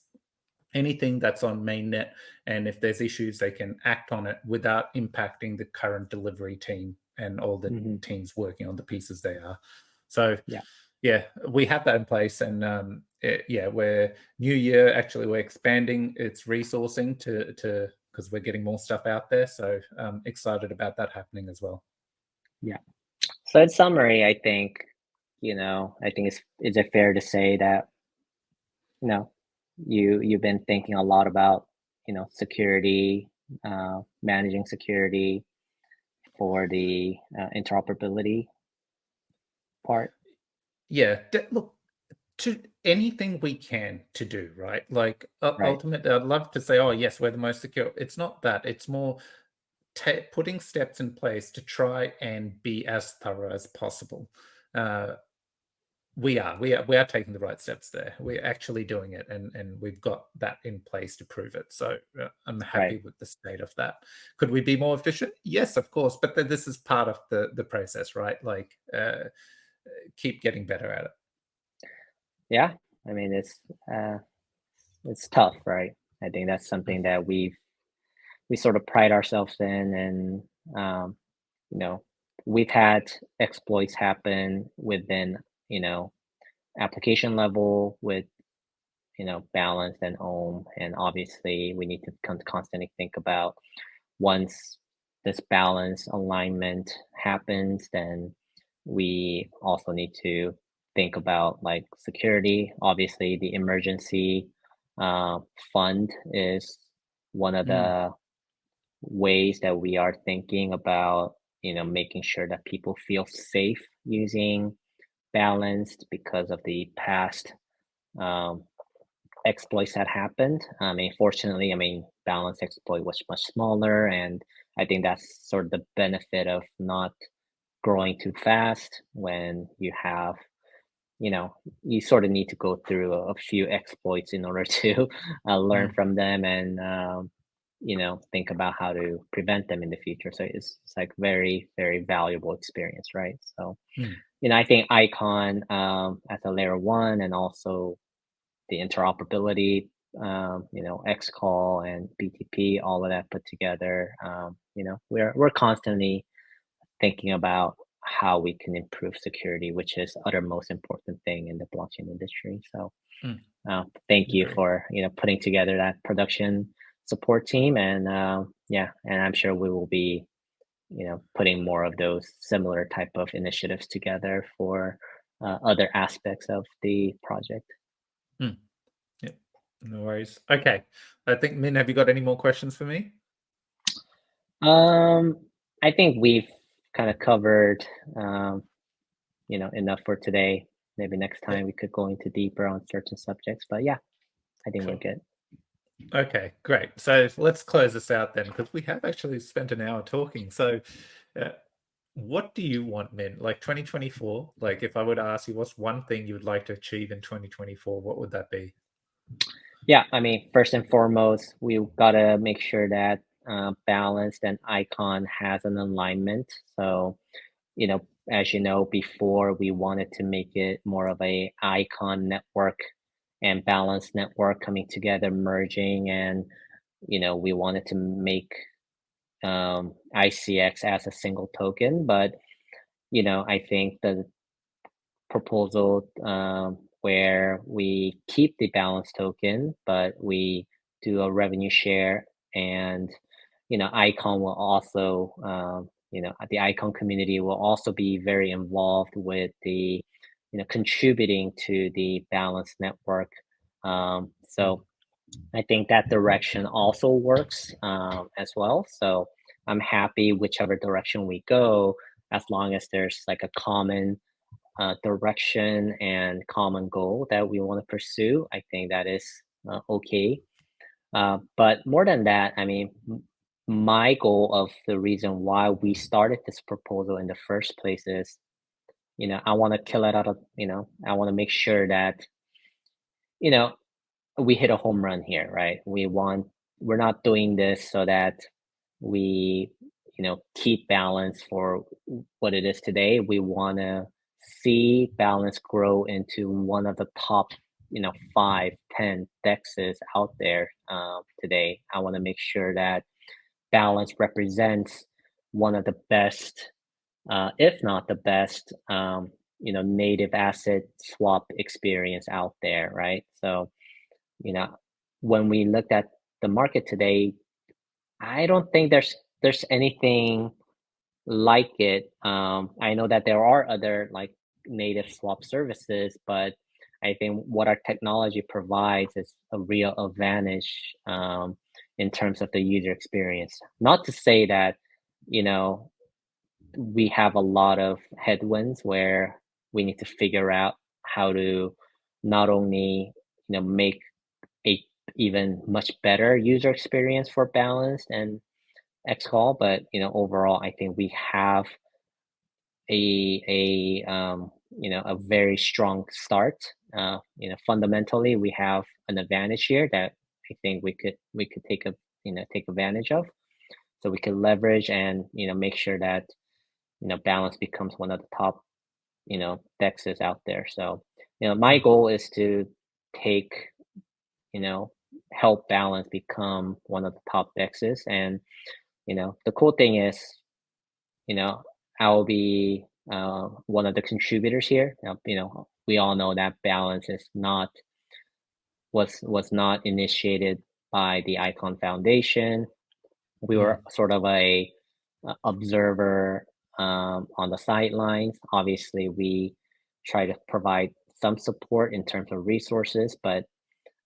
anything that's on mainnet, and if there's issues, they can act on it without impacting the current delivery team and all the mhm. teams working on the pieces they are. So, Yeah. yeah, we have that in place, and yeah, we're new year. Actually, we're expanding its resourcing to because we're getting more stuff out there. So, excited about that happening as well. Yeah. So in summary, I think is it fair to say that, you know, you've been thinking a lot about, security, managing security for the interoperability part, Yeah, look, to anything we can to do, right? Like right? ultimately, I'd love to say, oh yes, we're the most secure. It's not that. It's more putting steps in place to try and be as thorough as possible. Uh, we are taking the right steps there. We're actually doing it, and we've got that in place to prove it. So I'm Right. happy with the state of that. Could we be more efficient? Yes, of course. But this is part of the process, right? Like keep getting better at it. Yeah. I mean, it's tough, right? I think that's Mm, something that we sort of pride ourselves in, and you know, we've had exploits happen within, you know, application level with, balanced and ohm, and obviously we need to constantly think about once this balance alignment happens, then we also need to think about like security. Obviously, the emergency uh, fund is one of mm, the ways that we are thinking about, making sure that people feel safe using balanced because of the past um, exploits that happened. I mean, fortunately, I mean, balance exploit was much smaller, and I think that's sort of the benefit of not growing too fast when you have, you know, you sort of need to go through a few exploits in order to learn mm, from them and, think about how to prevent them in the future. So it's like very, very valuable experience, right? So, mm, I think Icon as a layer one and also the interoperability, xCall and BTP, all of that put together. We're constantly thinking about how we can improve security, which is other most important thing in the blockchain industry. So, mm. thank you Agreed. for putting together that production support team, and yeah, and I'm sure we will be putting more of those similar type of initiatives together for other aspects of the project. Mm. Yeah, no worries. Okay, I think Min, have you got any more questions for me? Um, I think we've kind of covered, um, enough for today. Maybe next Yeah, time we could go into deeper on certain subjects, but yeah, I think we're cool. good. Okay, great. So let's close this out then, because we have actually spent an hour talking. So, uh, what do you want, Min? Like 2024? Like, if I were to ask you, what's one thing you would like to achieve in 2024? What would that be? Yeah, I mean, first and foremost, we gotta make sure that balanced and icon has an alignment. So, as you know, before we wanted to make it more of a icon network and balanced network coming together, merging, and we wanted to make ICX as a single token. But I think the proposal where we keep the balance token, but we do a revenue share, and Icon will also, the Icon community will also be very involved with the, contributing to the balance network. Mm, So I think that direction also works as well. So I'm happy whichever direction we go, as long as there's like a common direction and common goal that we want to pursue. I think that is okay. But more than that, I mean, my goal of the reason why we started this proposal in the first place is, I want to kill it out of, I want to make sure that, you know, we hit a home run here, right? We're not doing this so that we, keep balance for what it is today. We want to see balance grow into one of the top, 5, 10 dexes out there today. I want to make sure that balance represents one of the best, if not the best, native asset swap experience out there, right? So, you know, when we looked at the market today, I don't think there's anything like it. I know that there are other like native swap services, but I think what our technology provides is a real advantage in terms of the user experience. Not to say that, you know, we have a lot of headwinds where we need to figure out how to not only, make a even much better user experience for Balance and xCall, but overall, I think we have a very strong start. Fundamentally, we have an advantage here that I think we could take advantage of. So we could leverage and make sure that Balance becomes one of the top dexes out there. So my Mm, goal is to take you know help Balance become one of the top dexes, and the cool thing is you know, I'll be one of the contributors here. We all know that balance is not was not initiated by the Icon Foundation. We mm, were sort of a observer on the sidelines. Obviously, we try to provide some support in terms of resources, but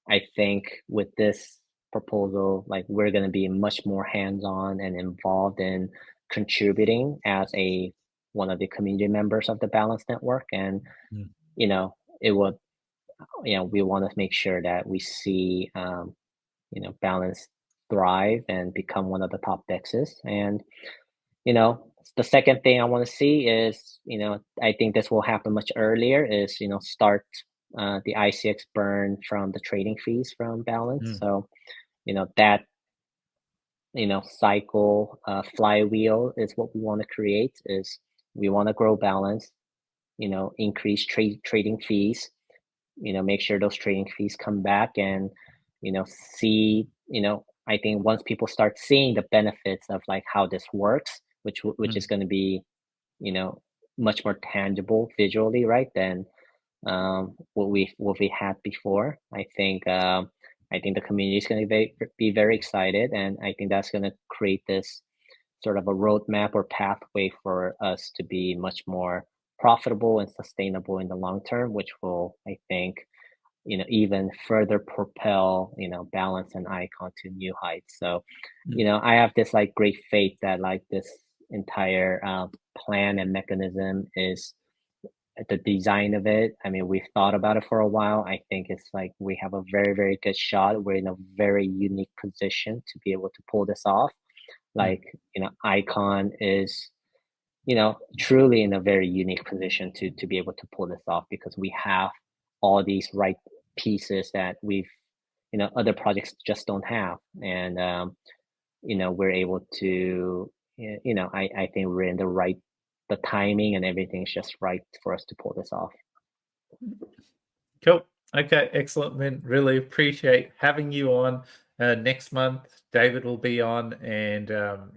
I think with this proposal, like we're going to be much more hands-on and involved in contributing as a one of the community members of the Balance Network, and mm, it would we want to make sure that we see Balance thrive and become one of the top dexes. And you know the second thing I want to see is I think this will happen much earlier is start the ICX burn from the trading fees from Balance. mm, So that cycle flywheel is what we want to create. Is we want to grow Balance, increase trading fees, make sure those trading fees come back, and see I think once people start seeing the benefits of like how this works, which mm, is going to be you know much more tangible visually, right, than what we had before. I think the community is going to be very excited, and I think that's going to create this sort of a roadmap or pathway for us to be much more profitable and sustainable in the long term, which will, I think, even further propel, Balance and Icon to new heights. So, mm, I have this like great faith that like this entire plan and mechanism is the design of it. I mean, we've thought about it for a while. I think it's like we have a very, very good shot. We're in a very unique position to be able to pull this off. mm, Like, Icon is, truly in a very unique position to be able to pull this off because we have all these right pieces that other projects just don't have. And, we're able to, I think we're in the timing and everything's just right for us to pull this off. Cool. Okay, excellent, Min. Really appreciate having you on. Next month, David will be on, and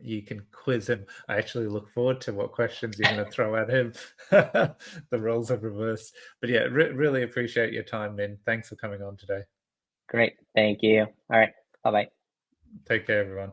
you can quiz him. I actually look forward to what questions you're going to throw at him. The roles have reversed. But yeah, really appreciate your time, Min. Thanks for coming on today. Great. Thank you. All right. Bye bye. Take care, everyone.